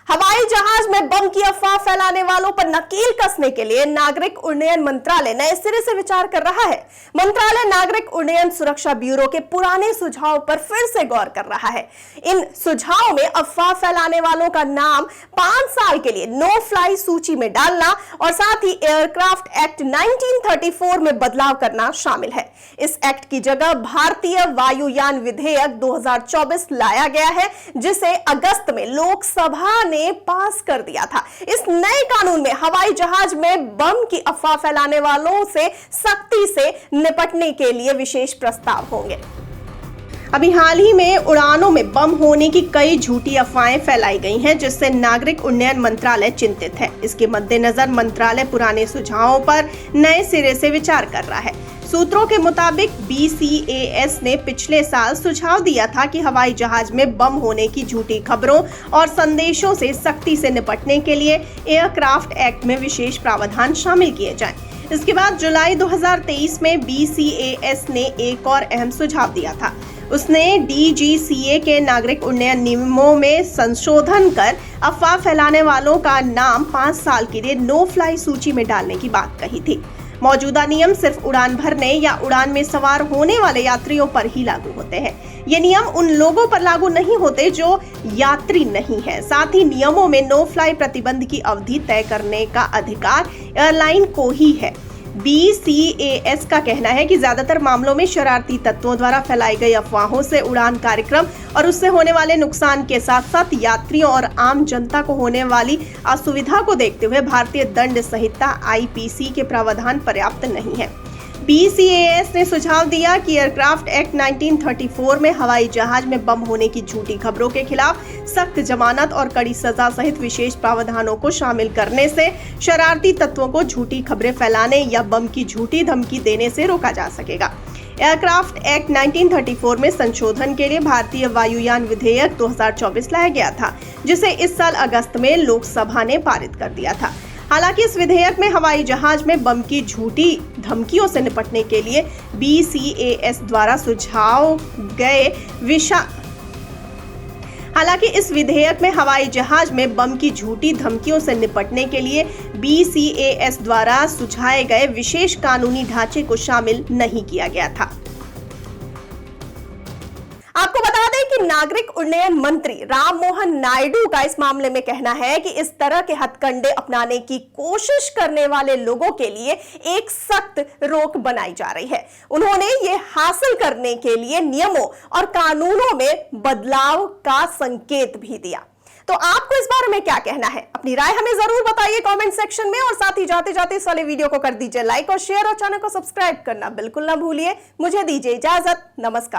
हवाई जहाज में बम की अफवाह फैलाने वालों पर नकेल कसने के लिए नागरिक उड्डयन मंत्रालय नए सिरे से विचार कर रहा है। मंत्रालय नागरिक उड्डयन सुरक्षा ब्यूरो के पुराने सुझाव पर फिर से गौर कर रहा है। इन सुझावों में अफवाह फैलाने वालों का नाम 5 साल के लिए नो फ्लाई सूची में डालना और साथ ही एयरक्राफ्ट एक्ट 1934 में बदलाव करना शामिल है। इस एक्ट की जगह भारतीय वायुयान विधेयक 2024 लाया गया है, जिसे अगस्त में लोकसभा ने पास कर दिया था। इस नए कानून में हवाई जहाज में बम की अफवाह फैलाने वालों से सख्ती से निपटने के लिए विशेष प्रस्ताव होंगे। अभी हाल ही में उड़ानों में बम होने की कई झूठी अफवाहें फैलाई गई हैं, जिससे नागरिक उड्डयन मंत्रालय चिंतित है। इसके मद्देनजर मंत्रालय पुराने सुझावों पर नए सिरे से विचार कर रहा है। सूत्रों के मुताबिक BCAS ने पिछले साल सुझाव दिया था कि हवाई जहाज में बम होने की झूठी खबरों और संदेशों से सख्ती से निपटने के लिए एयरक्राफ्ट एक्ट में विशेष प्रावधान शामिल किए जाएं। इसके बाद जुलाई 2023 में BCAS ने एक और अहम सुझाव दिया था। उसने DGCA के नागरिक उड्डयन नियमों में संशोधन कर अफवाह फैलाने वालों का नाम 5 साल के लिए नो फ्लाई सूची में डालने की बात कही थी। मौजूदा नियम सिर्फ उड़ान भरने या उड़ान में सवार होने वाले यात्रियों पर ही लागू होते हैं। ये नियम उन लोगों पर लागू नहीं होते जो यात्री नहीं है। साथ ही नियमों में नो फ्लाई प्रतिबंध की अवधि तय करने का अधिकार एयरलाइन को ही है। BCAS का कहना है कि ज्यादातर मामलों में शरारती तत्वों द्वारा फैलाई गई अफवाहों से उड़ान कार्यक्रम और उससे होने वाले नुकसान के साथ साथ यात्रियों और आम जनता को होने वाली असुविधा को देखते हुए भारतीय दंड संहिता IPC के प्रावधान पर्याप्त नहीं है। BCAS ने सुझाव दिया कि एयरक्राफ्ट एक्ट 1934 में हवाई जहाज में बम होने की झूठी खबरों के खिलाफ सख्त जमानत और कड़ी सजा सहित विशेष प्रावधानों को शामिल करने से शरारती तत्वों को झूठी खबरें फैलाने या बम की झूठी धमकी देने से रोका जा सकेगा। एयरक्राफ्ट एक्ट 1934 में संशोधन के लिए भारतीय वायुयान विधेयक 2024 लाया गया था, जिसे इस साल अगस्त में लोकसभा ने पारित कर दिया था। हालांकि इस विधेयक में हवाई जहाज में बम की झूठी धमकियों से निपटने के लिए BCAS द्वारा सुझाव गए इस विधेयक में हवाई जहाज में बम की झूठी धमकियों से निपटने के लिए BCAS द्वारा सुझाए गए विशेष कानूनी ढांचे को शामिल नहीं किया गया था। आपको बता दें कि नागरिक उड्डयन मंत्री राम मोहन नायडू का इस मामले में कहना है कि इस तरह के हथकंडे अपनाने की कोशिश करने वाले लोगों के लिए एक सख्त रोक बनाई जा रही है। उन्होंने ये हासिल करने के लिए नियमों और कानूनों में बदलाव का संकेत भी दिया। तो आपको इस बारे में क्या कहना है? अपनी राय हमें जरूर बताइए कमेंट सेक्शन में और साथ ही जाते जाते इस वाले वीडियो को कर दीजिए लाइक और शेयर और चैनल को सब्सक्राइब करना बिल्कुल ना भूलिए। मुझे दीजिए इजाजत। नमस्कार।